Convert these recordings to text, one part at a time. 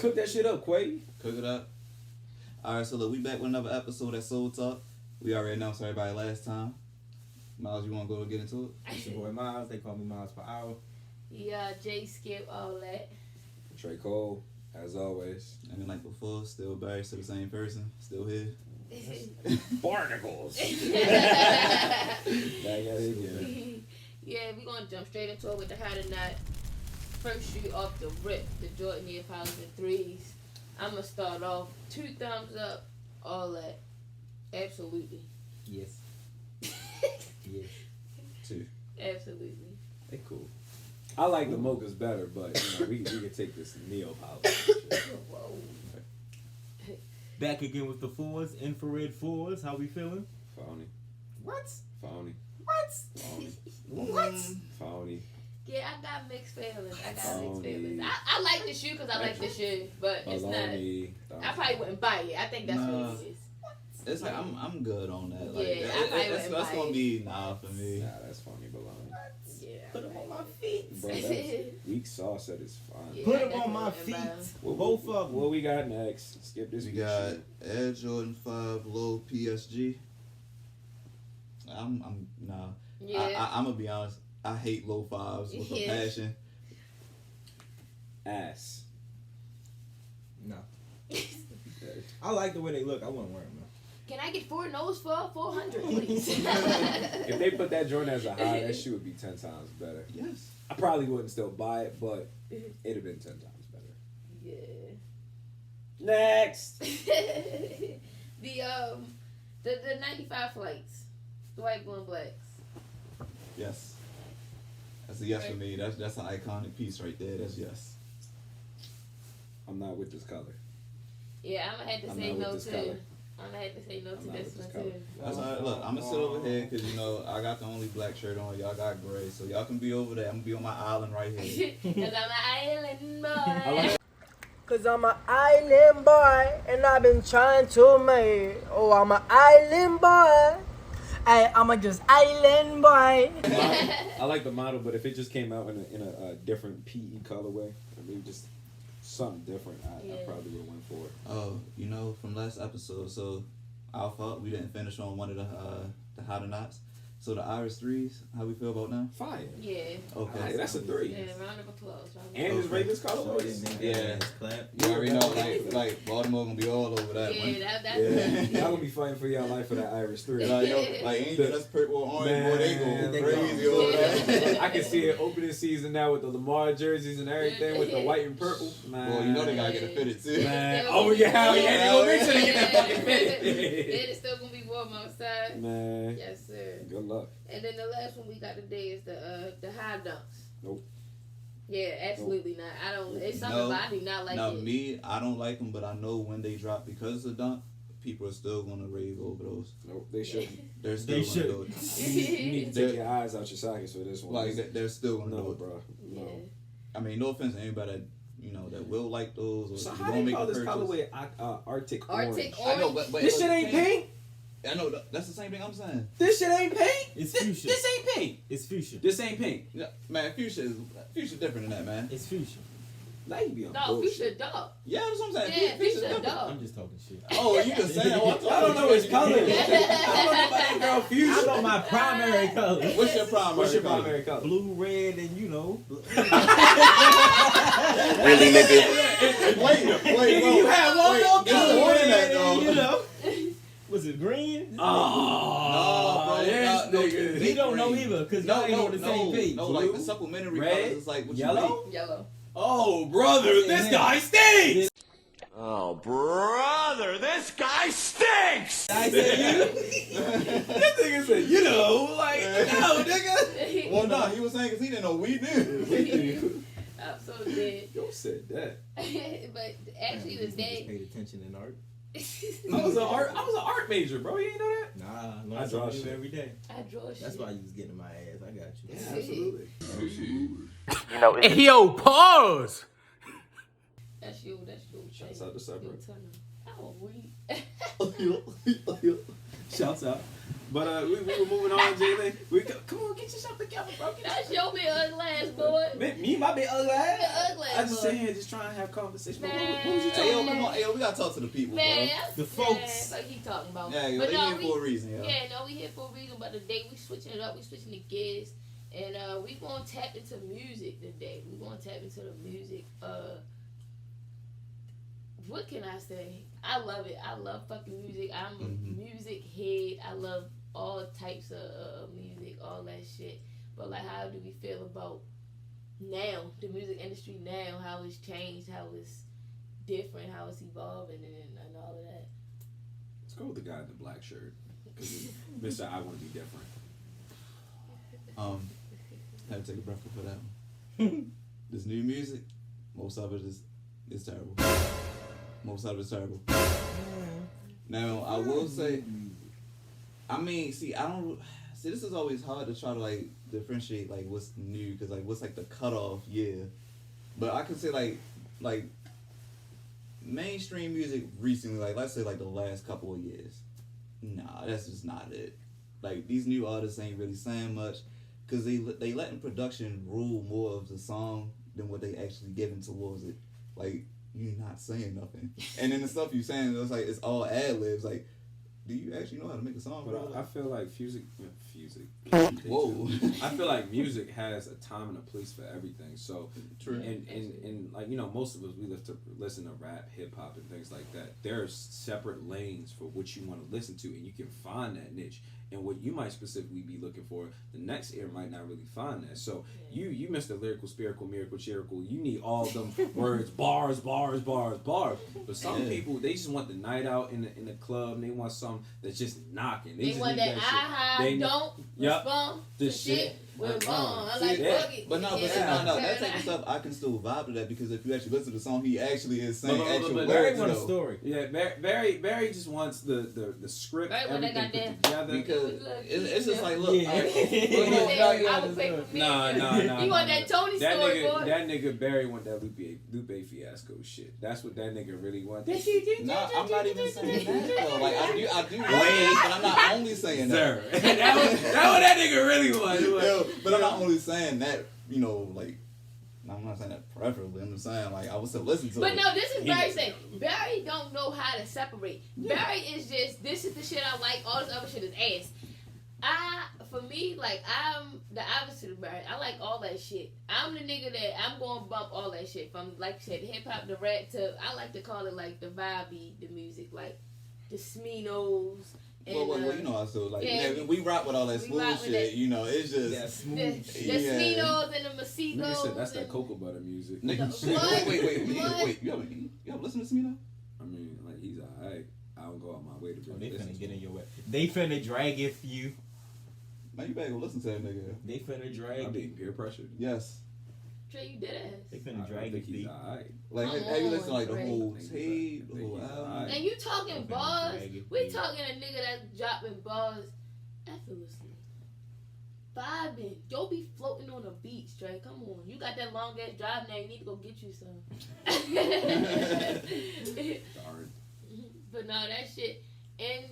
Cook that shit up, Quay. Cook it up. All right, so look, we back with another episode of Soul Talk. We already announced everybody last time. Miles, you want to go get into it? It's your boy Miles. They call me Miles per hour. Yeah, J Skip, all that. JCole, as always. I mean, like before, still Barry, still the same person, still here. Barnacles. Yeah, we're going to jump straight into it with the how to not. First shoot off the rip, the Jordan Air 503s. I'm going to start off 2 thumbs up, all that. Absolutely. Yes. Yes. 2. Absolutely. They cool. I like the mochas better, but we can take this Neo polish. Whoa. Back again with the 4s, infrared 4s. How we feeling? Phony. What? Phony. What? Phony. What? Phony. Yeah, I got mixed feelings. I like the shoe because I like the shoe, but it's not. I probably wouldn't buy it. I think that's what it is. It's like I'm good on that. Like, yeah, that's gonna be nah for me. Nah, that's funny baloney. Yeah, Put them on my feet. Bro, that's weak sauce at its fine. Yeah, Put them on my feet. Both of them. What we got next? Skip this. We got Air Jordan 5 Low PSG. I'm nah. Yeah. I'm gonna be honest. I hate low 5s with a passion. Ass. No. I like the way they look. I wouldn't wear them though. Can I get 4 no's for 400, please? If they put that Jordan as a high, that shoe would be 10 times better. Yes. I probably wouldn't still buy it, but it'd have been 10 times better. Yeah. Next. the 95 flights, the white, blue, and blacks. Yes. That's a yes for me. That's an iconic piece right there. That's yes. I'm not with this color. Yeah, I'm gonna have to say no too. I'm gonna have to say no to this one too. That's all right. Look, I'm gonna sit over here because I got the only black shirt on. Y'all got gray, so y'all can be over there. I'm gonna be on my island right here. Cause I'm an island boy. Cause I'm an island boy and I've been trying to make. Oh, I'm an island boy. I'm a just island boy. I like the model, but if it just came out in a different PE colorway, I mean just something different, I probably would have went for it. Oh, from last episode, so our fault we didn't finish on one of the how to nots. So the Iris 3s, how we feel about them? Fire. Yeah. Okay. Hey, that's a 3. Yeah, round of applause. And it's Ravens colorways. Yeah. Clap. You already know, like Baltimore gonna be all over that one. That's Y'all gonna be fighting for y'all life for that Iris 3. Like anything that's purple or orange, boy, they go crazy over that. I can see it opening season now with the Lamar jerseys and everything with the white and purple. Man. Well, they gotta get it fitted too. Man. Oh yeah, hell yeah. You gonna make sure they get that fucking fitted. Yeah, it's still gonna be warm outside. Man. Yes, sir. Good luck. And then the last one we got today is the high dunks. Nope. Yeah, absolutely not. I don't. It's something I do not like. Now me, I don't like them, but I know when they drop because of the dunk, people are still gonna rave over those. Nope, they shouldn't. They're still gonna do it. You need to take your eyes out your sockets for this one. Like they're still gonna do it, bro. No. Yeah. I mean, no offense to anybody that that will like those. Or So how do you call this colorway Arctic Orange? I know, but this shit ain't pink. I know that's the same thing I'm saying. This shit ain't pink. It's fuchsia. This ain't pink. It's fuchsia. This ain't pink. Yeah, man, fuchsia different than that, man. It's fuchsia. Now you be on No, bullshit. fuchsia dog. Yeah, that's what I'm saying. Yeah, fuchsia different. dog. I'm just talking shit. Oh, you just saying? Oh, I don't know his color. I don't know about that girl fuchsia. I know my primary color. What's your primary color? Blue, red, and Really, nigga? Wait. You have one more color. More than that, though. Was it green? Oh, no, bro. Nigga. He don't know either, because y'all ain't on the same page. No, like the supplementary red, colors is like what yellow? you Yellow. Oh, brother, this guy stinks. Oh, brother, this guy stinks! I said That nigga said, no, nigga. Well, no, he was saying because he didn't know we did. I'm so dead. Yo said that. But actually, the day. Paid attention in art. I was an art major, bro. You ain't know that? Nah, I draw shit every day. I draw shit. That's why you was getting my ass. I got you. Yeah, absolutely. Hey, yo, pause. That's you. Shouts out to Cyber. Oh, we. Shouts out. But we were moving on, Jalen. Come on, get yourself together, bro. That's your big ugly ass, boy. Me, my big ugly ass. Big ugly ass, I just boy. sit here just trying to have conversation. What was you Man. talking Hey, yo, about? come on. Hey, yo, we gotta talk to the people, Man, bro. The folks. Yeah, like he talking about. Yeah, yo, But they no, here for a reason, yo. Yeah, no, we here for a reason. But today we switching it up. We switching the gears, and we gonna tap into music today. We gonna tap into the music. What can I say? I love it. I love fucking music. I'm a music head. I love all types of music, all that shit. But like, how do we feel about now, the music industry now, how it's changed, how it's different, how it's evolving, and all of that. Let's go with the guy in the black shirt. Mr. I want to be different. Had to take a breath for that one. This new music, most of it is terrible. Most of it is terrible. Now, I will say, I mean, see, this is always hard to try to, like, differentiate, like, what's new, because, like, what's, like, the cutoff year. But I could say, like, mainstream music recently, like, let's say, like, the last couple of years. Nah, that's just not it. Like, these new artists ain't really saying much, because they letting production rule more of the song than what they actually giving towards it. Like, you're not saying nothing. And then the stuff you're saying, it's like, it's all ad-libs. Like, do you actually know how to make a song? But I feel like music. Whoa. I feel like music has a time and a place for everything. So, True. And like, you know, most of us, we listen to rap, hip hop, and things like that. There's separate lanes for what you want to listen to, and you can find that niche. And what you might specifically be looking for, the next ear might not really find that. So you missed the lyrical, spherical, miracle, chirical. You need all them words, bars. But some people, they just want the night out in the club, and they want something that's just knocking. They just want need that shit. don't respond the to shit. We're wrong. I See, like yeah. fuck it. But no, Yeah. that type of stuff, I can still vibe to that, because if you actually listen to the song, he actually is saying But actual Barry words, want a though. story. Yeah, Barry just wants the script, Right, when they everything got put together. Because it's just like, look, Yeah. I would pay for me. Nah. You want that Tony story, boy? That nigga Barry want that Lupe Fiasco shit. That's what that nigga really want. nah, I'm not even saying that, though. Like, I do want that, but I'm not only saying that. Sir. that what that nigga really want. Yo, but I'm not only saying that, you know, like, I'm not saying that preferably. I'm just saying, like, I would still listen to it. But no, this is Barry saying. Barry don't know how to separate. Yeah. Barry is just, this is the shit I like, all this other shit is ass. For me, like, I'm the opposite of Barry. I like all that shit. I'm the nigga that I'm going to bump all that shit. From, like you said, hip hop, the rap, to, I like to call it, like, the vibey, the music, like, the Sminos. And, well, you know, I still, like, yeah, we rock with all that we smooth rock with shit, that. you know, it's just. Yeah, the smooth. Sminos and the Masigos. Nigga said that's that and- cocoa butter music. Nigga, What? wait, you haven't listened to Smino? I mean, like, he's alright. I don't go out my way to Oh, really they listen finna to get him. in your way. They finna drag it for you. Man, you better go listen to that nigga. They finna I'm drag being it. peer pressured. Yes. Trey, you dead ass. They I finna don't drag think it for he's you. alright. Like, Come have you listened to, like, the on, whole Trey. tape, the I think whole he's album? alright. And you talking I'm finna bars? drag it. We talking a nigga that's dropping bars effortlessly. Vibing. Don't be floating on the beach, Trey. Come on. You got that long ass drive now. You need to go get you some. Sorry. But no, that shit. And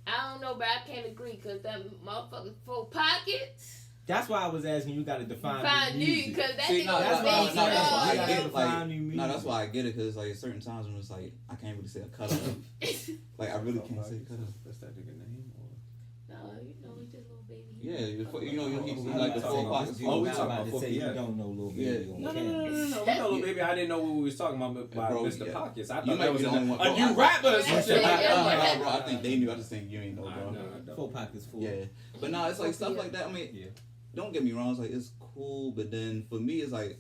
I don't know, but I can't agree because that motherfucker full pockets. That's why I was asking you. Got to define Find new new music. because that See, nigga no, was that's why I was baby like, that's why I dog. get it. Like, Find new music. no, that's why I get it, because, like, certain times when it's like, I can't really say a cut off. Like, I really can't say cut off. That's that nigga name? Or? No, you know, he's just a little baby. Yeah, you know, he's Oh, like the I'm full about pockets. to Oh, we I'm talking about about to say yeah. you don't know little Yeah. baby on No. camera. We know, little baby. I didn't know what we was talking about by Bro, Mr. yeah. Pockets. I You thought might that be was the only one. a new Bro, rapper or Yeah, some yeah, shit. yeah. Bro, I think they knew. I just think you ain't know, bro. I don't. Full pockets full. Yeah, but no, it's like stuff like that. I mean, Yeah. don't get me wrong. It's like, it's cool, but then for me, it's like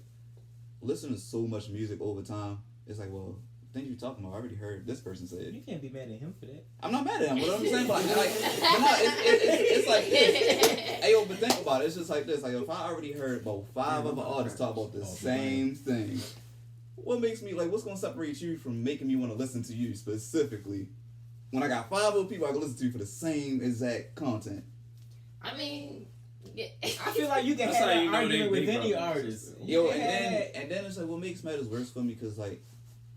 listening to so much music over time. It's like, well, things you're talking about, I already heard this person say it. You can't be mad at him for that. I'm not mad at him. What I'm saying, but no, it's like this. Hey, yo, but think about it. It's just like this. Like, if I already heard about 5 other artists talk about the same thing, what makes me, like, what's gonna separate you from making me want to listen to you specifically? When I got 5 other people I can listen to for the same exact content. I mean, yeah. I feel like you can That's have how an you know they argument with big any brothers. artist. Yo, You and can have- then it's like, what makes matters worse for me, because, like,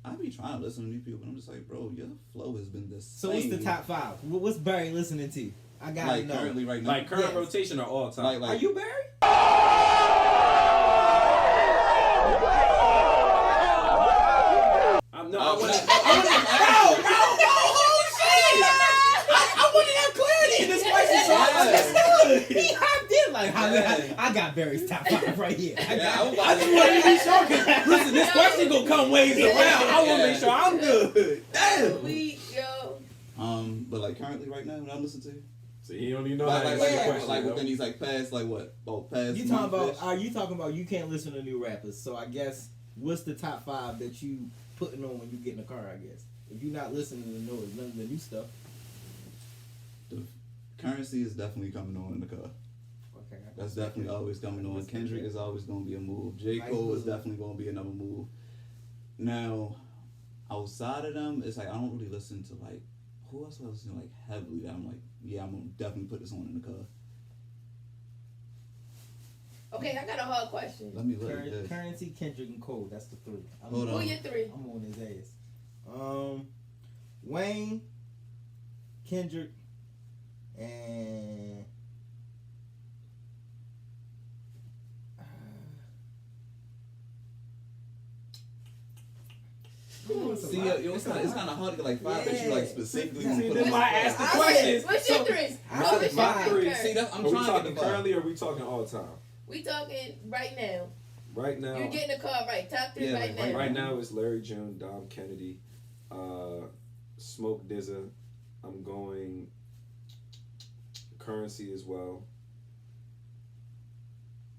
I be trying to listen to new people, but I'm just like, bro, your flow has been the same. So what's the top 5? What's Barry listening to? I got Like to know. currently right now. Like current Yes. rotation or all time? Like Are you Barry? I'm no. Oh, I want I wanted to have clarity in this question, so I understood. He hopped in like, I got Barry's top 5 right here. I just wanted to be sure because listen, this question gonna come ways around. I want to make sure I'm good. Damn. Sweet, yo. But like currently right now, what I'm listening to, So you don't even know like, how to like, answer the like, question. like yo. within these like past like what? Oh, past. You talking about? month-ish? Are you talking about? You can't listen to new rappers. So I guess what's the top 5 that you putting on when you get in the car? I guess if you're not listening to none of the new stuff. The Currency is definitely coming on in the car. Okay, That's definitely always coming on. Kendrick is always going to be a move. JCole is definitely going to be another move. Now, outside of them, it's like I don't really listen to like who else I listen to like heavily that I'm like, yeah, I'm gonna definitely put this on in the car. Okay, I got a hard question. Let me look at this. Currency, Kendrick, and Cole. That's the 3. Hold Who on. your 3? I'm on his ass. Wayne, Kendrick, and See, it's kind of hard to get like 5 that you like specifically want to put That's in. why I asked the I questions. What's your 3? What's my your 3. See, that's, I'm Are we trying to talking get the 5. currently or are we talking all time? We talking right now. Right now. You get in the car right. Top 3 Yeah, right like now. Right now it's Larry June, Dom Kennedy, Smoke Dizza. I'm going Currency as well.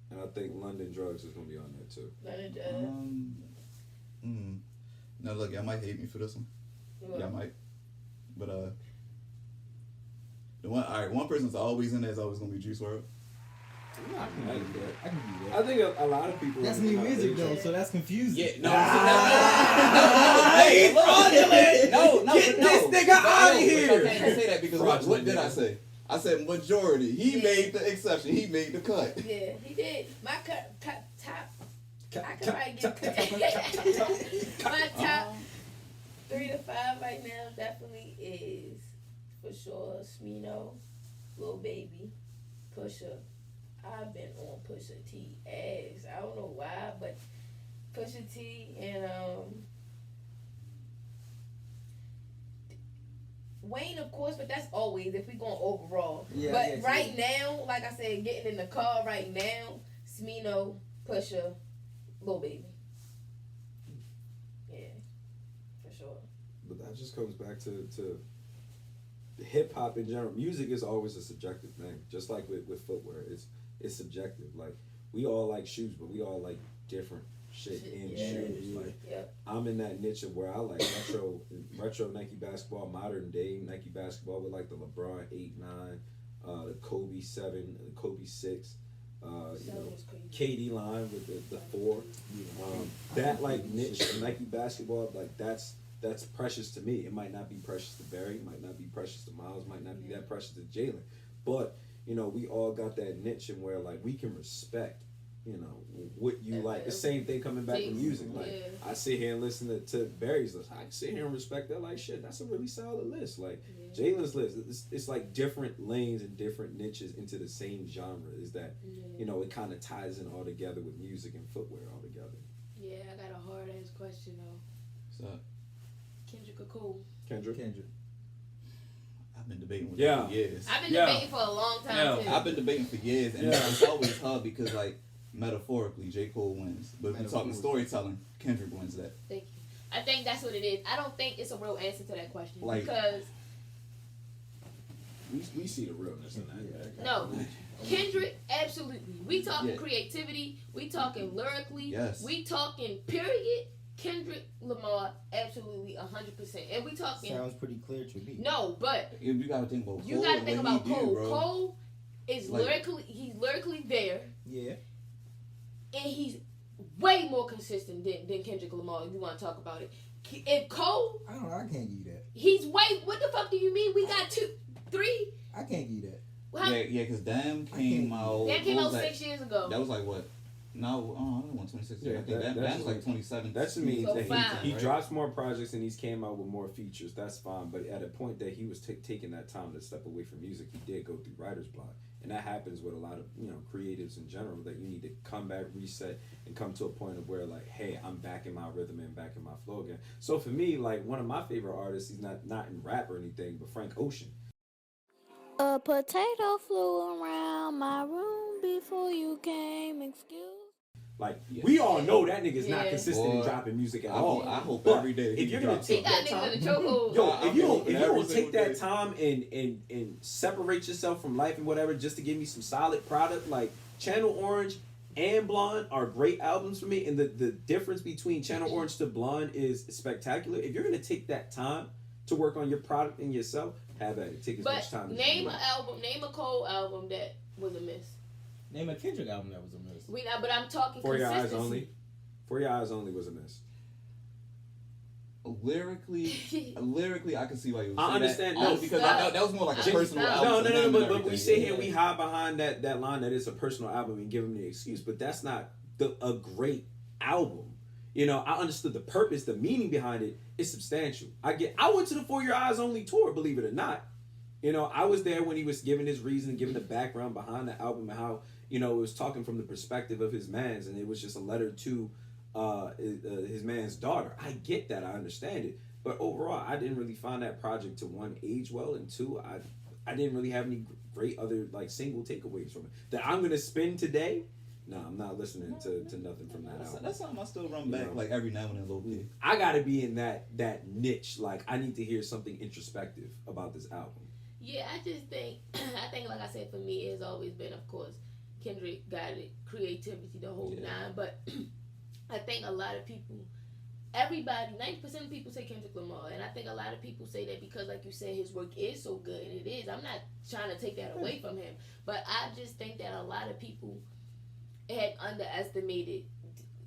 And I think London Drugs is going to be on there too. Now look, y'all might hate me for this one. Y'all might. But one person's always in there is always going to be Juice WRLD. I can do that. I think a lot of people. That's new music though, so that's confusing. Yeah, no, Hey, fraudulent! No, Get this nigga out of here! I can't say that because what did I say? I said majority. He made the exception. He made the cut. Yeah, he did. My top. I could probably get my top 3 to 5 right now. Definitely is for sure Smino, Lil Baby, Pusha. I've been on Pusha T ass. I don't know why, but Pusha T and Wayne, of course, but that's always if we going overall. Yeah, but yes, right now, like I said, getting in the car right now, Smino, Pusha, Lil Baby. Yeah, for sure. But that just comes back to hip hop in general. Music is always a subjective thing, just like with footwear. It's subjective. Like we all like shoes, but we all like different shit in shoes. Like I'm in that niche of where I like retro Nike basketball, modern day Nike basketball with like the LeBron 8, 9, the Kobe 7, the Kobe 6. KD line with the 4. That like niche of Nike basketball, like that's precious to me. It might not be precious to Barry, it might not be precious to Miles, might not be that precious to Jalen. But, we all got that niche and where like we can respect, what you like. The same thing coming back to music. Like I sit here and listen to Barry's list. I can sit here and respect that like shit. That's a really solid list. Like Jalen's list, it's like different lanes and different niches into the same genre. Is that it kind of ties in all together with music and footwear all together. Yeah, I got a hard ass question though. So Kendrick or Cole? Kendrick. I've been debating with him for years. I've been debating for a long time too. I've been debating for years, and it's always hard because like metaphorically, JCole wins, but if we're talking storytelling, Kendrick wins that. Thank you. I think that's what it is. I don't think it's a real answer to that question because we see the realness in that. No, Kendrick, absolutely. We talking creativity. We talking lyrically. Yes. We talking period. Kendrick Lamar, absolutely 100%. And we talking. Sounds pretty clear to me. No, but you gotta think about Cole. You gotta think about Cole. Bro. Cole is he's lyrically there. Yeah. And he's way more consistent than Kendrick Lamar. If you want to talk about it, if Cole, I don't know. I can't give you that. He's way. What the fuck do you mean? We got 2, 3. I can't give you that. Well, Yeah, because Damn came out. That came out 6 years ago. That was like what? No, I don't want 2016. Yeah, I think that's that's like 2017. That just means So that fine. he right? drops more projects and he's came out with more features. That's fine. But at a point that he was taking that time to step away from music, he did go through writer's block. And that happens with a lot of, creatives in general, that you need to come back, reset, and come to a point of where, like, hey, I'm back in my rhythm and back in my flow again. So for me, like, one of my favorite artists, he's not in rap or anything, but Frank Ocean. A potato flew around my room before you came. Excuse. Like, Yes. we all know that nigga's not Yeah. consistent in Boy, dropping music at I all. hope But every day if he you're gonna drops take He got that niggas in time, the chokehold. yo, I'm if you don't hoping if you every don't take single that day. time and separate yourself from life and whatever just to give me some solid product, like Channel Orange and Blonde are great albums for me, and the difference between Channel Orange to Blonde is spectacular. If you're gonna take that time to work on your product and yourself, have at it. Take as much But time as name you an want. album, name a Cole album that was a miss. Name a Kendrick album that was a miss. But I'm talking For Your consistency. Eyes Only. For Your Eyes Only was a miss. Lyrically, I can see why you would say I understand. that. No, Because stop. that was more like a Stop. personal No, album. No, to him and but we everything. sit here, we hide behind that line that it's a personal album and give him the excuse, but that's not a great album. I understood the purpose, the meaning behind it is substantial. I went to the For Your Eyes Only tour, believe it or not. I was there when he was giving his reason, giving the background behind the album and how, it was talking from the perspective of his mans, and it was just a letter to his man's daughter. I get that, I understand it. But overall, I didn't really find that project to, one, age well, and two, I didn't really have any great other like single takeaways from it that I'm gonna spend today. No, I'm not listening to nothing from that album. That's something I still run back like every now and then a little bit. I gotta be in that niche. Like, I need to hear something introspective about this album. Yeah, I just think, like I said, for me, it's always been, of course, Kendrick got it, creativity, the whole nine. But I think a lot of people, 90% of people say Kendrick Lamar, and I think a lot of people say that because, like you said, his work is so good, and it is. I'm not trying to take that away from him, but I just think that a lot of people had underestimated,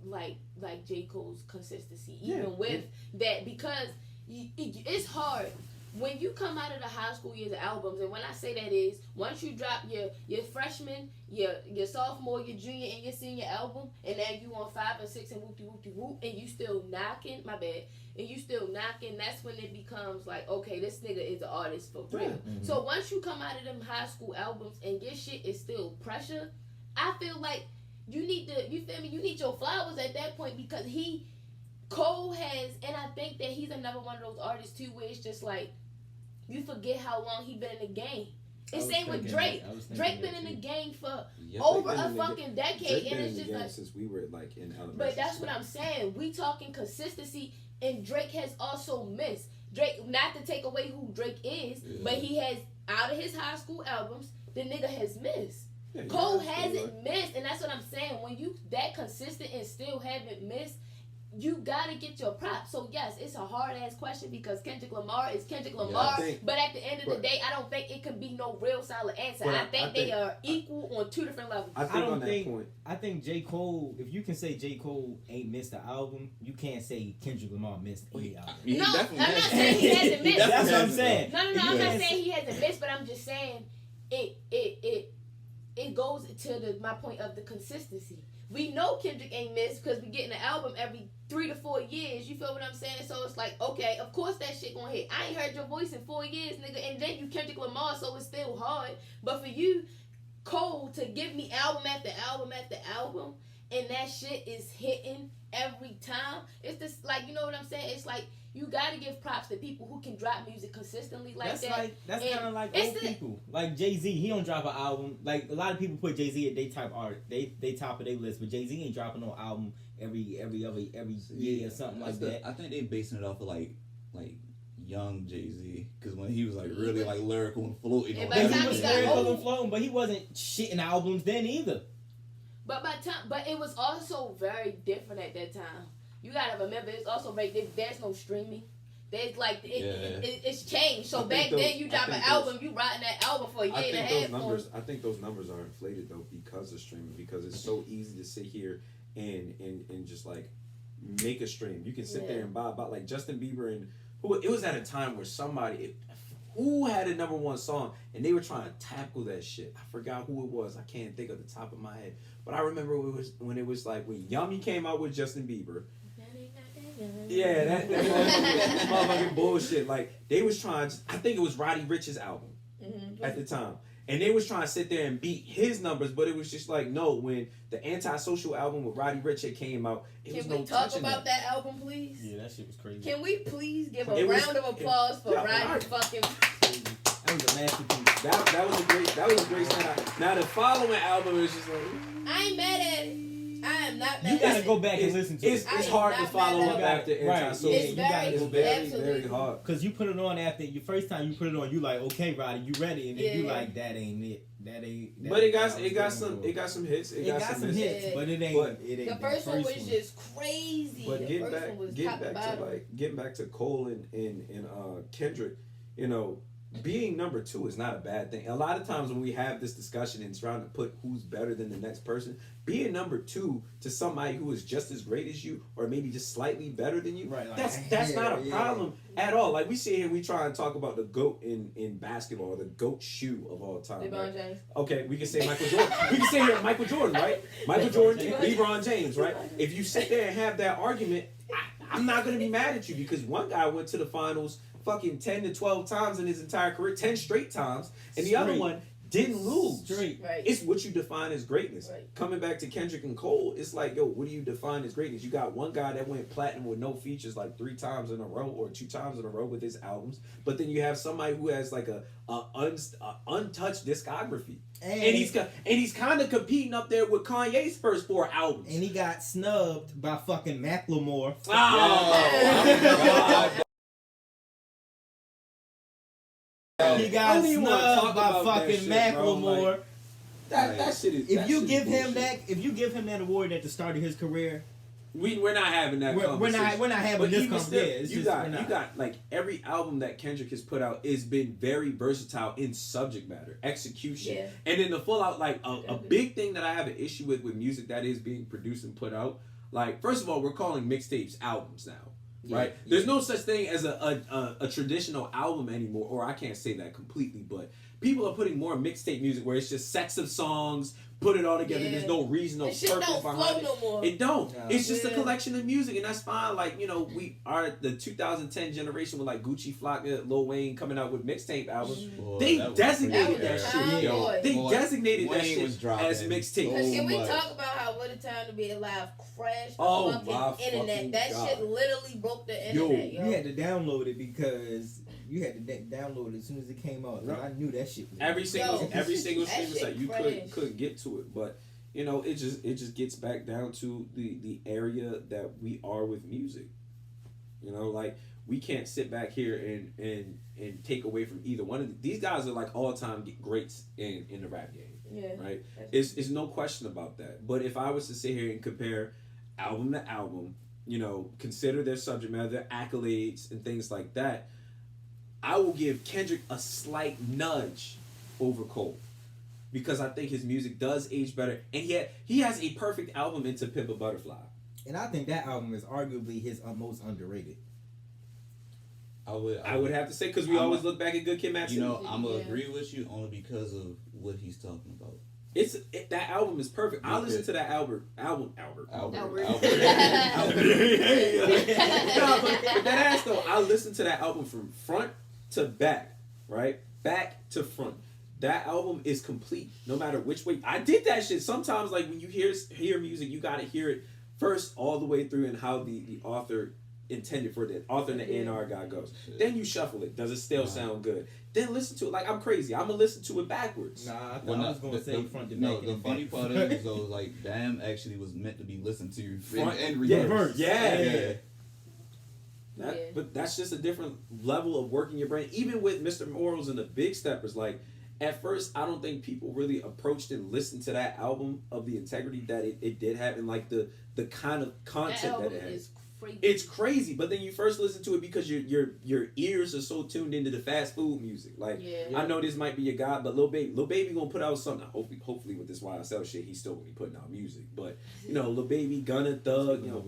like JCole's consistency, even with that, because it's hard. When you come out of the high school years of albums, and when I say that is, once you drop your freshman, your sophomore, your junior, and your senior album, and now you on 5 and 6 and whoop, and you still knocking, and you still knocking, that's when it becomes like, okay, this nigga is an artist for real. Mm-hmm. So once you come out of them high school albums and your shit is still pressure, I feel like you need your flowers at that point, because Cole has, and I think that he's another one of those artists too, where it's just like, you forget how long he been in the game. It's same with Drake. Drake been in the game for over a fucking decade, Drake and been it's in the just game like, since we were like in elementary. but that's what I'm saying. We talking consistency, and Drake has also missed. Drake, not to take away who Drake is, but he has, out of his high school albums, the nigga has missed. Yeah, Cole hasn't missed, and that's what I'm saying. When you that consistent and still haven't missed, you gotta get your props. So yes, it's a hard ass question, because Kendrick Lamar is Kendrick Lamar. But at the end of the day, I don't think it can be no real solid answer. I think they are equal on two different levels. I think J. Cole, if you can say J. Cole ain't missed the album, you can't say Kendrick Lamar missed any album. No, I'm not saying he hasn't missed. That's what I'm saying. No, I'm not saying he hasn't missed, but I'm just saying it goes to my point of the consistency. We know Kendrick ain't missed because we getting an album every 3 to 4 years. You feel what I'm saying? So it's like, okay, of course that shit gonna hit. I ain't heard your voice in 4 years, nigga, and then you Kendrick Lamar, so it's still hard. But for you, Cole, to give me album after album after album, and that shit is hitting every time, it's just like, you know what I'm saying? It's like, you gotta give props to people who can drop music consistently like that. That's kind of like old people. Like Jay-Z, he don't drop an album. Like, a lot of people put Jay-Z at they type art. They top of their list, but Jay-Z ain't dropping no album every year or something like that. I think they basing it off of like young Jay-Z, because when he was like really like lyrical and floating on that, he was lyrical and floating, but he wasn't shitting albums then either. But it was also very different at that time. You gotta remember, it's also there's no streaming. There's like it's changed. So back then, you drop an album, you writing that album for a year and a half. I think those numbers are inflated though because of streaming, because it's so easy to sit here and just like make a stream. You can sit there and buy about like Justin Bieber and it was at a time where who had a number one song, and they were trying to tackle that shit. I forgot who it was. I can't think of the top of my head, but I remember it was when Yummy came out with Justin Bieber. Yeah, that motherfucking bullshit. Like they was trying. I think it was Roddy Ricch's album at the time. And they was trying to sit there and beat his numbers, but it was just like, no, when the Antisocial album with Roddy Ricch came out, Can we talk about that album, please? Yeah, that shit was crazy. Can we please give a round of applause for Roddy fucking... That was a masterpiece. That was a great sound. Now the following album is just like... I ain't mad at it. I am not mad at it. You gotta go back and listen to it. It's hard to follow up after Antisocial. It's very hard. Because you put it on after your first time you put it on, you like, okay, Roddy, you ready? And then you like, that ain't it. But it got some hits. It got some hits, but it ain't. The first one was just crazy. But getting back to Cole and Kendrick, you know, being number two is not a bad thing. A lot of times when we have this discussion and trying to put who's better than the next person, being number two to somebody who is just as great as you or maybe just slightly better than you, right, like, that's not a problem at all. Like we sit here, we try and talk about the GOAT in basketball, or the GOAT shoe of all time. LeBron James. Okay, we can say Michael Jordan. We can say here Michael Jordan, right? Michael Jordan, LeBron James, right? If you sit there and have that argument, I'm not going to be mad at you because one guy went to the finals fucking 10 to 12 times in his entire career, 10 straight times, and the other one didn't lose. Straight. Right. It's what you define as greatness. Right. Coming back to Kendrick and Cole, it's like, yo, what do you define as greatness? You got one guy that went platinum with no features like 3 times in a row or 2 times in a row with his albums, but then you have somebody who has like a untouched discography. And he's kind of competing up there with Kanye's first 4 albums. And he got snubbed by fucking Macklemore. He got snubbed by fucking Macklemore. That shit is. If you give him that award at the start of his career, we're not having that. We're not having this conversation. You got like every album that Kendrick has put out has been very versatile in subject matter, execution, and then the full out like a big thing that I have an issue with music that is being produced and put out. Like first of all, we're calling mixtapes albums now. Right? There's no such thing as a traditional album anymore, or I can't say that completely, but people are putting more mixtape music where it's just sets of songs, put it all together. There's no reason, no purpose behind it. No more. It don't. No. It's just a collection of music, and that's fine. Like, you know, we are the 2010 generation with like Gucci, Flocka, Lil Wayne coming out with mixtape albums. Boy, they designated that shit. Yo. They designated that Wayne shit as mixtape. Because can we talk about how What a Time to Be Alive crashed the fucking internet? That God. shit literally broke the internet, yo. You had to download it because you had to download it as soon as it came out. I knew that shit was every single streaming site site you couldn't get to it, but you know it just gets back down to the area that we are with music. You know, like we can't sit back here and take away from either one of these guys are like all time greats in the rap game. Yeah, right. It's no question about that. But if I was to sit here and compare album to album, you know, consider their subject matter, their accolades, and things like that, I will give Kendrick a slight nudge over Cole because I think his music does age better, and he has a perfect album in To Pimp a Butterfly. And I think that album is arguably his most underrated. I would have to say because we always look back at Good Kid, Mad City. You know, I'm gonna agree with you only because of what he's talking about. That album is perfect. I listen to that album. Albert. No, but that ass though, I listen to that album from front to back, right? Back to front. That album is complete, no matter which way. I did that shit. Sometimes, like when you hear music, you gotta hear it first all the way through and how the author intended for the author and the A&R guy goes. Shit. Then you shuffle it. Does it still sound good? Then listen to it. Like I'm crazy. I'm gonna listen to it backwards. Nah, I thought I was gonna say front to back. No, the funny part is though, like Damn actually was meant to be listened to front and reverse. Yeah. But that's just a different level of working your brain. Even with Mr. Morals and the Big Steppers, like at first I don't think people really approached and listened to that album of the integrity that it did have and like the kind of content that it has. It's crazy, but then you first listen to it because your ears are so tuned into the fast food music. Like I know this might be your guy, but Lil Baby gonna put out something. Hopefully with this YSL shit, he's still gonna be putting out music. But you know, Lil Baby, Gunna, Thug, you know,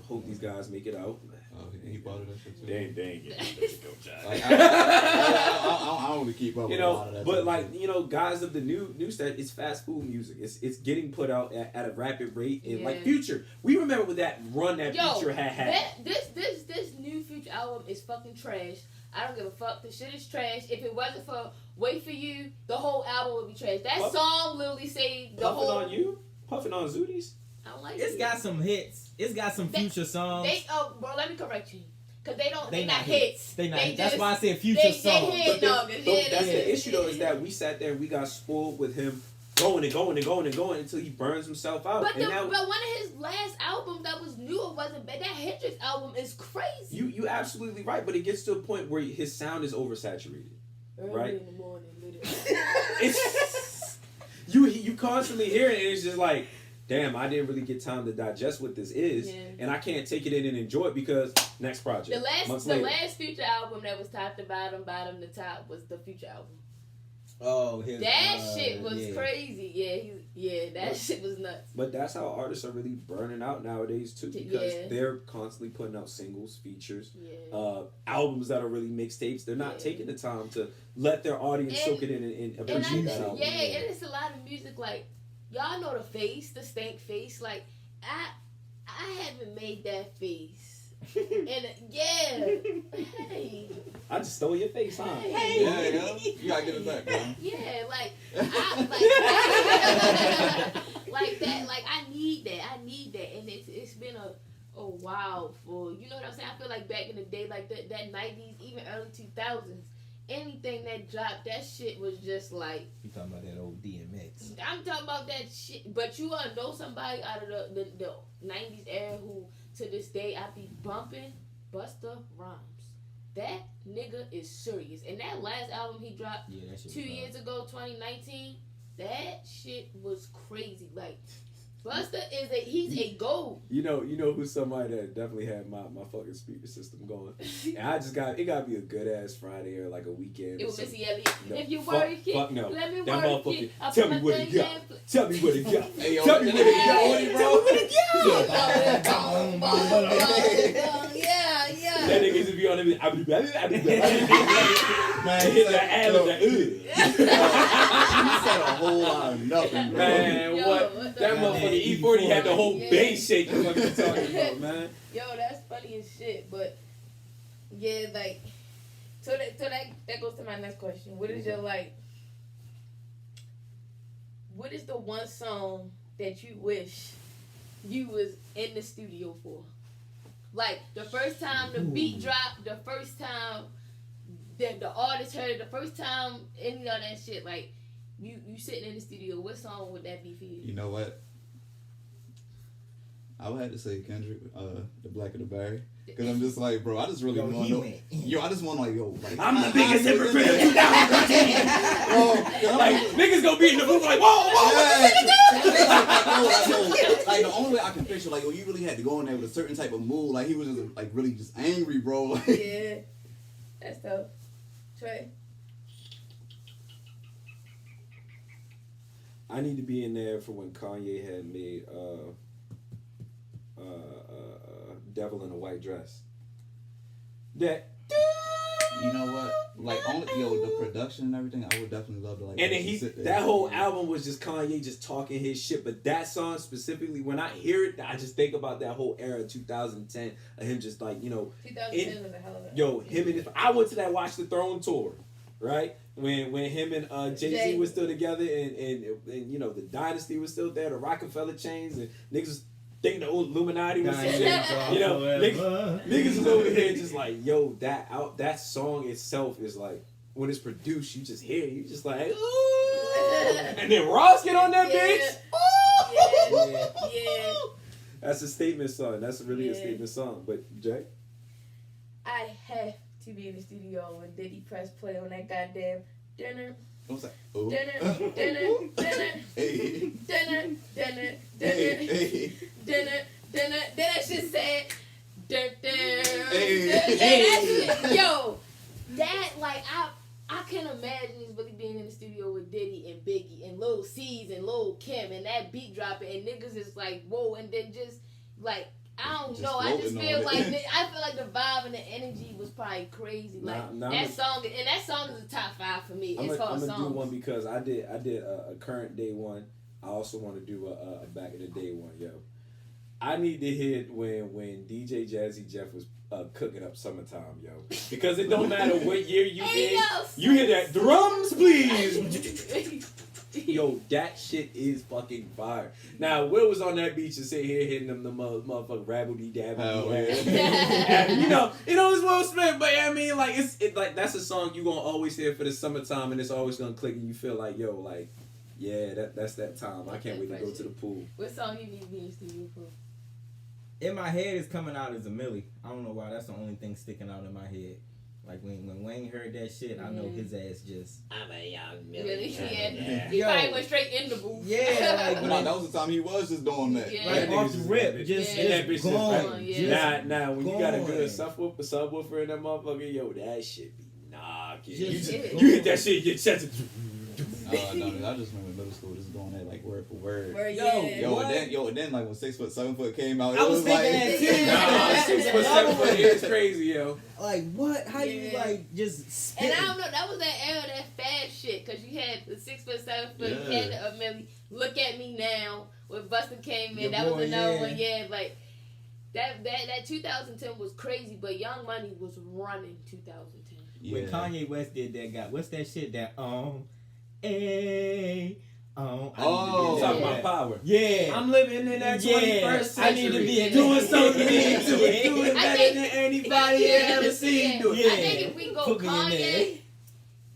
hope these guys make it out. Okay, and he bought it that shit too. They ain't getting that go, Josh. Like, I don't really keep up with a lot of that. But type like of shit. guys of the new stuff, it's fast food music. It's getting put out at a rapid rate. And like Yeah. Future, we remember with that run that Yo, Future had. this new Future album is fucking trash. I don't give a fuck. The shit is trash. If it wasn't for Wait For You, the whole album would be trash. That Puff- song literally saved the Puffing whole. on you, puffing on Zooties. I don't like It's it. got some hits. It's got some Future songs. Bro, let me correct you. Cause they not hits. hits. They not. They hits. That's just- why I said Future they songs. hit. That's the issue though, is that we sat there and we got spoiled with him going until he burns himself out. But, And now but one of his last albums that was new, it wasn't bad. That Hendrix album is crazy. you absolutely right, but it gets to a point where his sound is oversaturated. Early right. in the morning, literally. It's you constantly hear it and it's just like, damn, I didn't really get time to digest what this is, and I can't take it in and enjoy it because next project. The last Future album that was top to bottom to top was the Future album. Oh, that shit was crazy. That shit was nuts. But that's how artists are really burning out nowadays too, because Yeah. they're constantly putting out singles, features, Yeah. albums that are really mixtapes. They're not taking the time to let their audience soak it in and appreciate that album. And it's a lot of music like y'all know the face, the stank face. Like I haven't made that face. And hey. I just stole your face, huh? Hey. Yeah. You gotta get it back, bro. Yeah, like I need that, and it's been a while for, you know what I'm saying. I feel like back in the day, like that 90s, even early 2000s, anything that dropped, that shit was just like. You talking about that old DMX? I'm talking about that shit, but you wanna know somebody out of the 90s era who to this day I be bumping? Busta Rhymes. That nigga is serious. And that last album he dropped 2 years ago, 2019, that shit was crazy. Like, Busta he's a goat. You know who's somebody that definitely had my fucking speaker system going. And it got to be a good ass Friday or like a weekend. It was Missy Elliott. No, if you fuck work no. let me That work motherfucker. it. Tell me what it got. Tell me what it got. Hey, yo, Tell me what it got. Tell me what it got. Yeah. That nigga used to be on the man, hit that ad like You said a whole lot of nothing, bro. man, Yo, what? That fuck? motherfucker E40 had the whole Yeah. bass shaking. What you talking about, man? Yo, that's funny as shit. But yeah, like so that goes to my next question. What is your like? What is the one song that you wish you was in the studio for? Like the first time the beat dropped, the first time that the artist heard it, the first time any of that shit. Like you sitting in the studio, what song would that be for you? You know what? I would have to say Kendrick, The Black of the Berry. Because I'm just like, bro, I just really want to know. Yo, I just want like, like. I'm the biggest hypocrite of 2013. Like, niggas gonna be in the booth like, whoa. Like the only way I can picture, like, you really had to go in there with a certain type of mood. Like he was just like really just angry, bro. Like, Yeah, that's dope. Trey. I need to be in there for when Kanye had made Devil in a White Dress. That. you know what? Like the production and everything, I would definitely love to like. And then sit there. that whole album was just Kanye just talking his shit. But that song specifically, when I hear it, I just think about that whole era of 2010 of him just like, 2010 was a hell of a. Yo, him and I went to that Watch the Throne tour, right? When him and Jay-Z was still together and the Dynasty was still there, the Rockefeller chains and niggas was thinking the old Illuminati was some shit. Niggas was over here just like, yo, that song itself is like, when it's produced, you just hear it, you just like, ooh. And then Ross get on that bitch. Yeah. That's a statement song. That's really a statement song. But Jay? I have to be in the studio when Diddy press play on that goddamn dinner. What's that? Oh. Dinner. Hey. Dinner. Hey. Then that shit said, Hey. yo, that like I can imagine is really being in the studio with Diddy and Biggie and Lil C's and Lil Kim and that beat dropping and niggas is like whoa, and then just like I don't Just know. I just floating feel on like it. I feel like the vibe and the energy was probably crazy. Like that song is a top 5 for me. I'm As far as gonna do songs. one because I did a current day one. I also want to do a back in the day one, yo. I need to hit when DJ Jazzy Jeff was cooking up summertime, yo. Because it don't matter what year you in, you hear that drums, please. Yo, that shit is fucking fire. Now, Will was on that beach and sit here hitting them the motherfucking rabbity dabby. You know, it's Will Smith, but I mean, like, it's like that's a song you gonna always hear for the summertime, and it's always gonna click, and you feel like, yo, like, yeah, that's that time. I can't wait to go to the pool. What song you need being studio for? In my head, it's coming out as a Millie. I don't know why. That's the only thing sticking out in my head. Like when Wayne heard that shit, I know his ass just. I'm a young Millie. Really? Yeah. He probably went straight in the booth. Yeah, like No, that was the time he was just doing that. Yeah. like off the rip, just going. Yeah. Now when you got a good subwoofer in that motherfucker, yo, that shit be knocking. You hit that shit, you chest. No, I just remember middle school just going at like word for word. Yo, And then like when 6 foot, 7 foot came out, I was thinking that too. Nah, 6 foot, 7 foot is crazy, yo. Like what? How you like just spit? And I don't know, that was that era, that fad shit, because you had the 6 foot, 7 foot, you had the Millie. Look at Me Now, when Buster came in, that was another one, like that 2010 was crazy, but Young Money was running 2010. When Kanye West did that guy, what's that shit that talking about power. Yeah. I'm living in that 21st century. I need to be doing something to it. Doing better than anybody ever seen do it. I think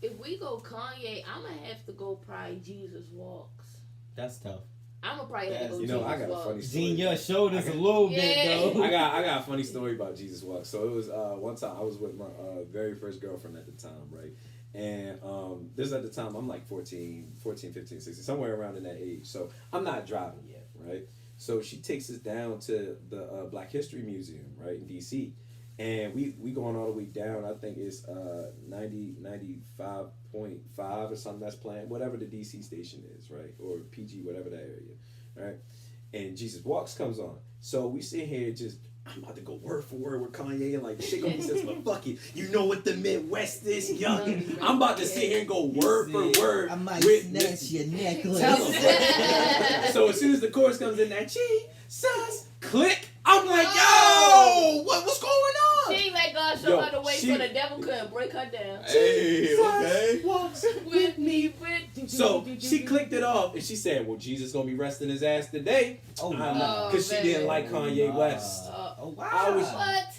if we go Kanye, I'm going to have to go probably Jesus Walks. That's tough. I'm going to probably have to go Jesus Walks. I got a funny story. Gene, your shoulders a little bit, though. I got a funny story about Jesus Walks. So it was one time I was with my very first girlfriend at the time, right? And this at the time, I'm like 14, 15, 16, somewhere around in that age. So I'm not driving yet, right? So she takes us down to the Black History Museum, right, in D.C. And we going all the way down. I think it's 95.5 or something that's playing, whatever the D.C. station is, right? Or PG, whatever that area, right? And Jesus Walks comes on. So we sit here just... I'm about to go word for word with Kanye and like the shit gonna be says, but fuck it. You know what the Midwest is, young. I'm about to sit here and go word for word. I might snatch your necklace. So as soon as the chorus comes in, that Jesus click, I'm like, yo, what's going on? She ain't let God show her the way so the devil couldn't break her down. Hey, okay. Walks with me. So she clicked it off and she said, well, Jesus gonna be resting his ass today. Because she didn't like Kanye West. Wow. I was, what?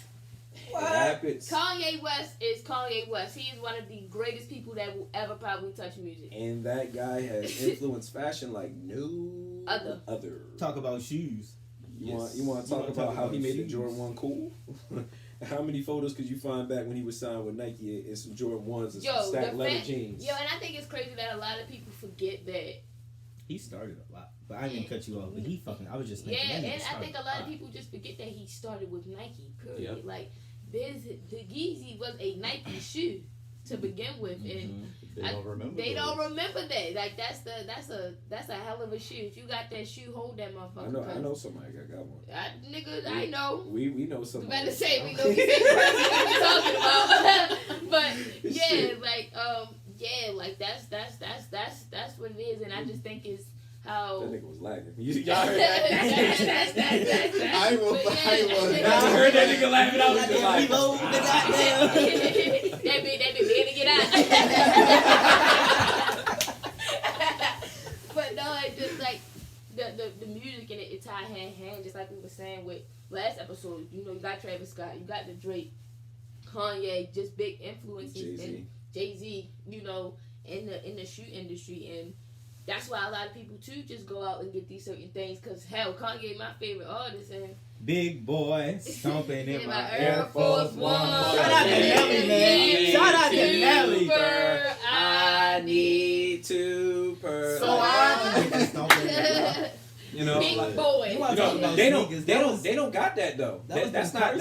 It happens. Kanye West is Kanye West. He is one of the greatest people that will ever probably touch music. And that guy has influenced fashion like no other. Talk about shoes. You want to talk about how he made the Jordan 1 cool? How many photos could you find back when he was signed with Nike and some Jordan 1s and some stacked leather jeans? Yo, and I think it's crazy that a lot of people forget that. He started a lot. But I didn't cut you off. But I was just thinking. Yeah, and I think a lot of people just forget that he started with Nike, period. Yep. Like, the Yeezy was a Nike shoe to begin with. And they don't remember that. Like, that's a hell of a shoe. If you got that shoe, hold that motherfucker. I know somebody that got one. I know. We know somebody. You better say we know the same person we're talking about. But that's what it is, and I just think it's how that nigga was lagging. Y'all heard that? I heard that nigga laughing. I was just like, that be ready to get out. But no, it's just like the music in it tie hand in hand, just like we were saying with last episode. You know, you got Travis Scott, you got the Drake, Kanye, just big influences, and Jay-Z. You know, in the shoe industry, and that's why a lot of people too just go out and get these certain things. Cause hell, Kanye my favorite artist, and big boy stomping in my Air Force One. Shout out to Nelly, man. Shout out to Nelly. I need to purr. So you know, big like, boy. You know, they don't got that though. That's not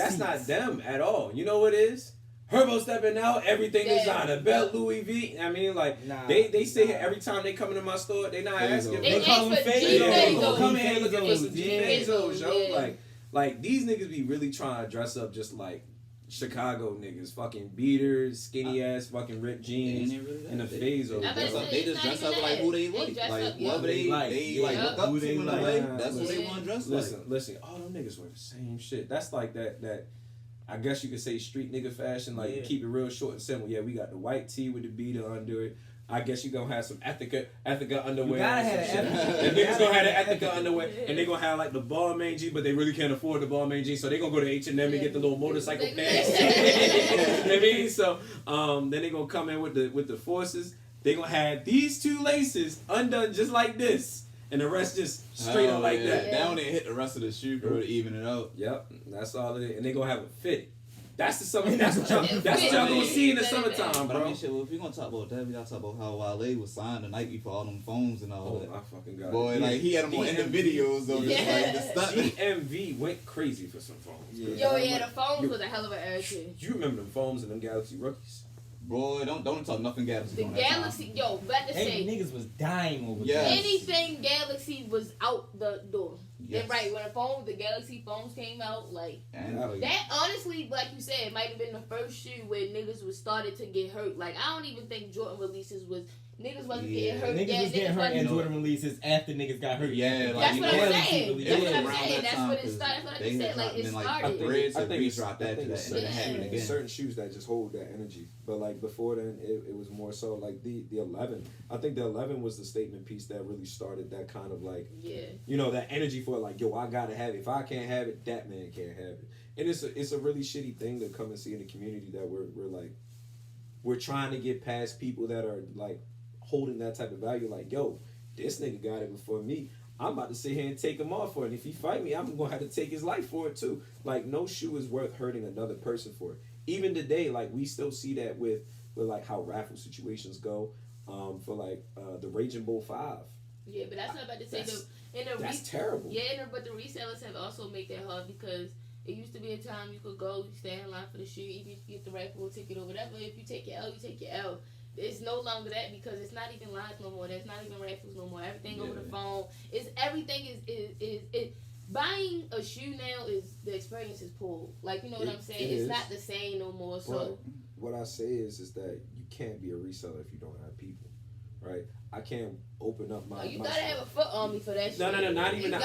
them at all. You know what it is? Herbo stepping out, everything designer, belt Louis V. I mean, like they sit here every time they come into my store. They not asking. They call them Fazos. Come in and look at some Fazos, yo. Like these niggas be really trying to dress up just like Chicago niggas, fucking beaters, skinny ass, fucking ripped jeans, and a phase over. They just dress up like who they like, whoever they like look up to in a way. That's what they want to dress like. Listen, all them niggas wear the same shit. That's like that. I guess you could say street nigga fashion, like keep it real short and simple. Yeah, we got the white tee with the beater under it. I guess you gonna have some Ethica underwear. You gotta have the niggas gonna have the Ethica underwear, and they gonna have like the Balmain jeans, but they really can't afford the Balmain jeans, so they gonna go to H&M and get the little motorcycle pants. You know what I mean? So then they gonna come in with the forces. They gonna have these two laces undone just like this, and the rest just straight up like that. Down and hit the rest of the shoe to even it out. Yep, that's all it is, and they gonna have it fitted. That's the summer. That's what y'all gonna see in the summertime, bro. But I mean, shit. Well, if we gonna talk about that, we gotta talk about how Wale was signed the night before all them phones and all that. Oh my fucking god! Boy, like he had them on in the videos though. Just like the stuff. DMV went crazy for some phones. Yeah. Yo, yeah, the phones was a hell of an era too. You remember them phones and them Galaxy rookies? Boy, don't talk nothing Galaxy. The Galaxy, yo, about to say, niggas was dying over anything Galaxy was out the door. Yes. Then right when the Galaxy phones came out, like that. Honestly, like you said, it might have been the first shoe where niggas was started to get hurt. Like I don't even think Jordan releases was niggas wasn't getting hurt. Niggas was getting hurt and Jordan releases after niggas got hurt. Yeah, that's what I'm saying. That's what I'm saying. That's what it started. That's what I just said. Like it started. I think it's dropped after that. So there's certain shoes that just hold that energy. But like before then, it was more so like the 11. I think the 11 was the statement piece that really started that kind of like you know, that energy for like, yo, I gotta have it. If I can't have it, that man can't have it. And it's a really shitty thing to come and see in the community that we're trying to get past people that are like holding that type of value. Like, yo, this nigga got it before me. I'm about to sit here and take him off for it. And if he fight me, I'm gonna have to take his life for it too. Like, no shoe is worth hurting another person for it. Even today, like we still see that with like how raffle situations go. For like the Raging Bull 5. Yeah, but that's what I'm about to say. That's terrible. Yeah, but the resellers have also made that hard because it used to be a time you could go, you stand in line for the shoe, even if you get the raffle ticket or whatever. If you take your L, you take your L. It's no longer that because it's not even lines no more. There's not even raffles no more. Everything over the phone. Everything is buying a shoe now is the experience is pulled. Like, you know what I'm saying? It's not the same no more. So but what I say is that you can't be a reseller if you don't have people, right? I can't open up my. You gotta have a foot on me for that shit. No, not even that.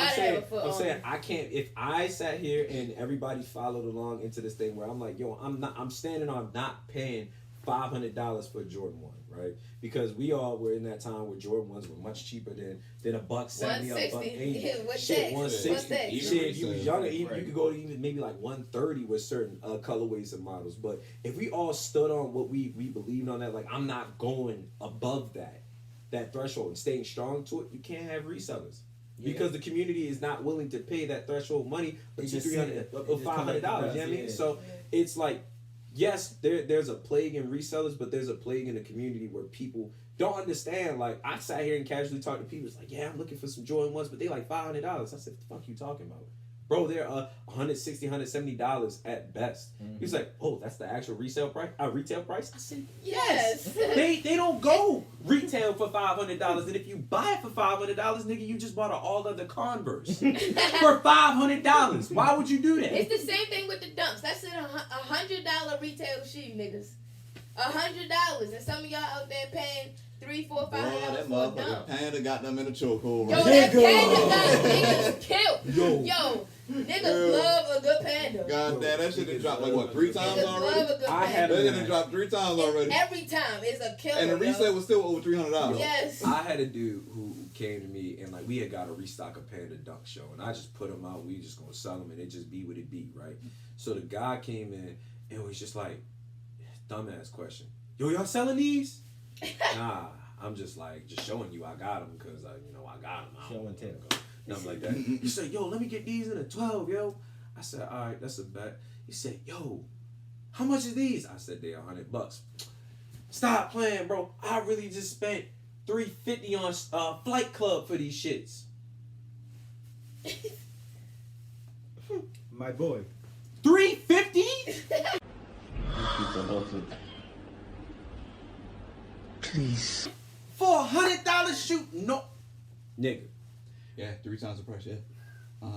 I'm saying I can't. If I sat here and everybody followed along into this thing where I'm like, yo, I'm standing on not paying $500 for Jordan 1, right? Because we all were in that time where Jordan 1s were much cheaper than $170 or $180. Shit, $160. Shit, if you was younger, you could go to even maybe like $130 with certain colorways and models. But if we all stood on what we believed on that, like I'm not going above that threshold and staying strong to it, you can't have resellers. Because the community is not willing to pay that threshold money of $300 or $500. You know what I mean? So it's like, yes, there's a plague in resellers, but there's a plague in the community where people don't understand. Like, I sat here and casually talked to people. It's like, yeah, I'm looking for some Jordan 1s, but they like $500. I said, what the fuck you talking about? Bro, they're $160, $170 at best. He was like, oh, that's the actual retail price? I said, yes. they don't go retail for $500. And if you buy it for $500, nigga, you just bought an all other Converse for $500. Why would you do that? It's the same thing with the dunks. That's a $100 retail shoe, niggas. $100. And some of y'all out there paying $300, $400, $500 that motherfucking Panda got them in a chokehold. Yo, that Panda got niggas killed. Yo, niggas love a good Panda. God damn, that shit done dropped like what, 3 times already? They done dropped 3 times already. Every time it's a killer. And the resale was still over $300. Yes. I had a dude who came to me and like we had got a restock of Panda Dunk Show, and I just put them out. We just gonna sell them, and it just be what it be, right? So the guy came in and was just like, dumbass question. Yo, y'all selling these? Nah, I'm just like, just showing you I got them because, I got them. Show and tell. Nothing like that. He said, yo, let me get these in a 12, yo. I said, all right, that's a bet. He said, yo, how much is these? I said, they're $100. Stop playing, bro. I really just spent $350 on Flight Club for these shits. My boy. $350? Please. For $100 shoot? No. Nigga. Yeah, 3 times the price, yeah.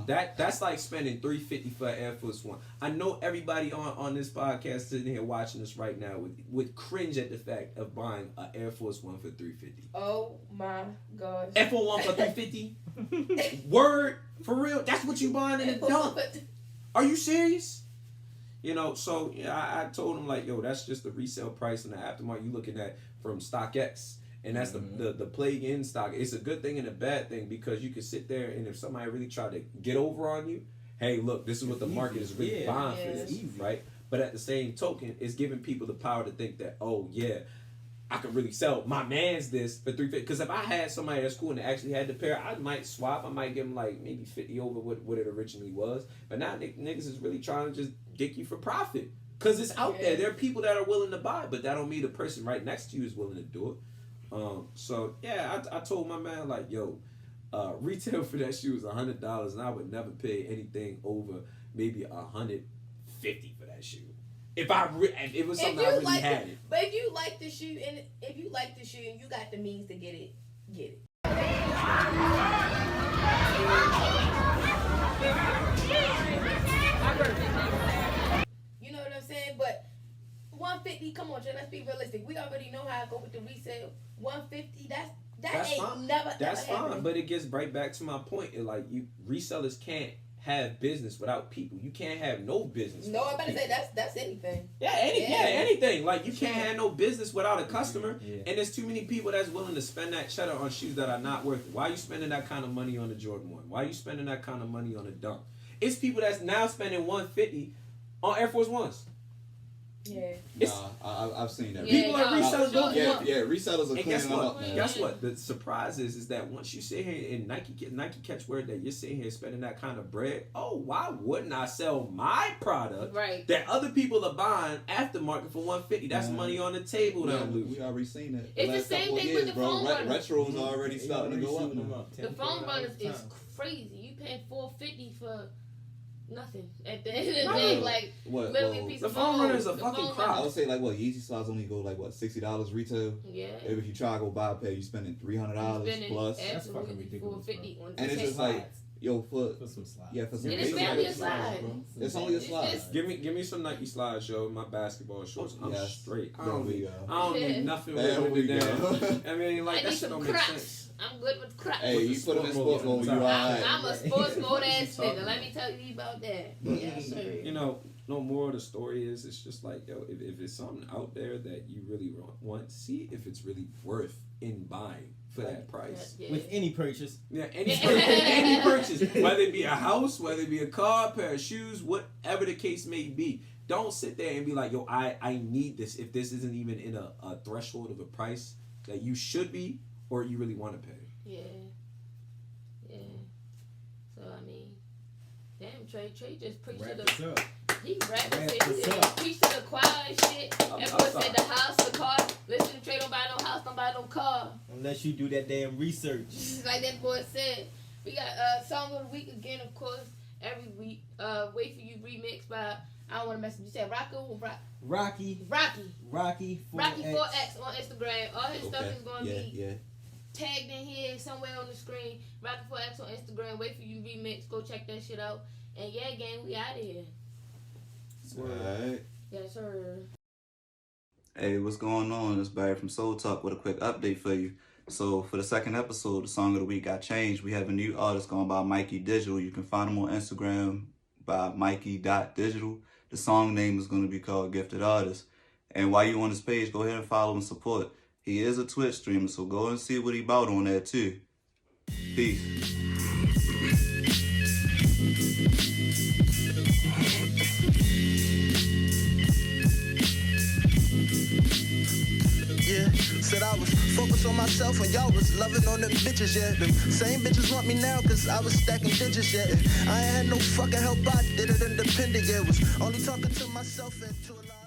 That's like spending $350 for an Air Force One. I know everybody on this podcast sitting here watching this right now would cringe at the fact of buying an Air Force One for $350. Oh my gosh. Air Force One for $350? Word? For real? That's what you buying in a dump? Are you serious? You know, so I told him like, yo, that's just the resale price in the aftermarket you looking at from StockX. And that's the plague in stock. It's a good thing and a bad thing because you can sit there and if somebody really try to get over on you, hey, look, this is what the market is really buying for this, right? But at the same token, it's giving people the power to think that, oh, yeah, I could really sell my man's this for $350. Because if I had somebody at school and actually had the pair, I might swap. I might give them like maybe 50 over what it originally was. But now niggas is really trying to just dick you for profit. Because it's out there. There are people that are willing to buy, but that don't mean the person right next to you is willing to do it. So yeah, I told my man like, yo, retail for that shoe is $100, and I would never pay anything over maybe $150 for that shoe. If it was something I really had it. But if you like the shoe and you got the means to get it, get it. You know what I'm saying? But $150, come on, Jay, let's be realistic. We already know how I go with the resale. $150, that's ain't fine. That's fine, but it gets right back to my point. Resellers can't have business without people. You can't have no business. No, I better say that's anything. Anything. Like you can't have no business without a customer. Yeah. And there's too many people that's willing to spend that cheddar on shoes that are not worth it. Why are you spending that kind of money on the Jordan 1? Why are you spending that kind of money on a Dunk? It's people that's now spending $150 on Air Force Ones. Yeah, I've seen that. People are resellers. Resellers are cleaning them up. Guess what? The surprise is that once you sit here and Nike catch word that you're sitting here spending that kind of bread, oh, why wouldn't I sell my product that other people are buying aftermarket for $150? That's money on the table that I'm losing. We already seen that. It's the same thing with the phone runners. Retro's already starting to go up. The phone runners is crazy. You paying $450 for nothing at the end of the day, like literally a piece of phone. The phone runners are fucking crap. I would say like Yeezy slides only go like $60 retail. Yeah. If you try to go buy a pair, you spending $300 plus. That's fucking ridiculous. $450 and it's just like, yo, for some slides. Yeah, for some. It is barely a slide. It's only a slide. Give me some Nike slides, yo. My basketball shorts. I'm straight. I don't need need nothing with it down. I mean, like that shit don't make sense. I'm good with crap. Hey, you put them in sports mode, you alright. I'm a sports mode ass nigga. Let me tell you about that. Yeah, sir. You know, no more of the story is it's just like, yo, if it's something out there that you really want, see if it's really worth in buying for that price. Yeah. With any purchase. Yeah, any purchase. Whether it be a house, whether it be a car, pair of shoes, whatever the case may be. Don't sit there and be like, yo, I need this if this isn't even in a threshold of a price that you should be or you really want to pay. Yeah. So, I mean, damn, Trey just preached to the... He rapped and preached to the choir and shit. Everyone said the house, the car. Listen to Trey, don't buy no house, don't buy no car. Unless you do that damn research. Like that boy said. We got Song of the Week again, of course, every week. Wait For You remix by... I don't want to mess with you. Said Rocco or Rocky 4X on Instagram. All his stuff is going to be tagged in here somewhere on the screen. Rocky 4X on Instagram. Wait For You remix. Go check that shit out. And yeah, gang, we out of here. Alright. Yes, sir. Hey, what's going on? It's Barry from Soul Talk with a quick update for you. So for the second episode, the Song of the Week got changed. We have a new artist going by Mikey Digital. You can find him on Instagram by Mikey.digital. The song name is going to be called Gifted Artist. And while you're on this page, go ahead and follow and support. He is a Twitch streamer, so go and see what he bought on there too. Peace. Yeah, said I was focused on myself and y'all was loving on them bitches, yeah. Them same bitches want me now cause I was stacking digits, yeah. I ain't had no fucking help, I did it independent, yeah. Was only talking to myself and to a lot.